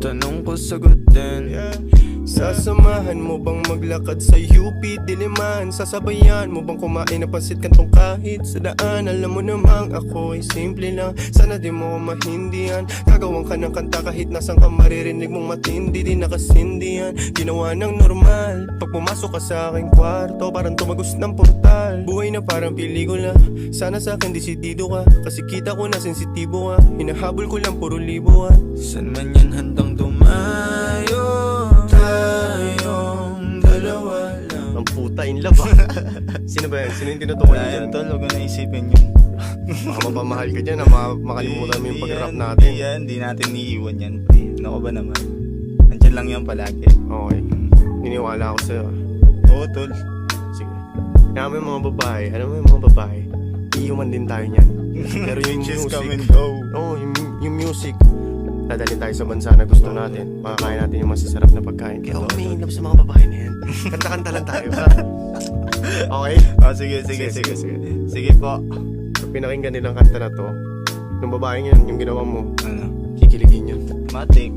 tanong ko sagutin. Sasamahan mo bang maglakad sa UP Diliman? Sasabayan mo bang kumain ng pansit kantong kahit sa daan? Alam mo namang ako ay simple lang, sana di mo ko mahindihan. Gagawan ka ng kanta kahit nasan ka maririnig mong matindi. Di nakasindihan, ginawa ng normal. Pag pumasok ka sa aking kwarto, parang tumagos ng portal. Buhay na parang pelikula, sana sa akin desidido ka. Kasi kita ko na sensitibo ka, hinahabol ko lang puro libo ka. San man yan handang dumayo, tayong dalawa lang. Ang puta in love ah. Sino ba yan? Sino yung tinutukoy Wala niya yan dyan? tol, huwag mo naisipin yung Baka mapamahal ka dyan, makalimutan mo yung pag-rap natin. Di natin iiwan yan. Nako ba naman? Andiyan lang yan palagi. Okay, niniwala ako sa'yo. Oo tol. Sige. Kaya mo yung mga babae, alam mo yung mga babae, iiwan din tayo niyan. Pero yung Bitches music, come and go. oo, yung music, dadalhin tayo sa bansa na gusto natin. Makakain natin yung masasarap na pagkain. Kaya ako may inlove sa mga babae na yan. Kanta-kanta lang tayo. Okay? Oh, sige. Sige po. Pag pinakinggan nilang kanta na to, nung babaeng yun, yung ginawa mo, Ano? kikiligin yun. Matik.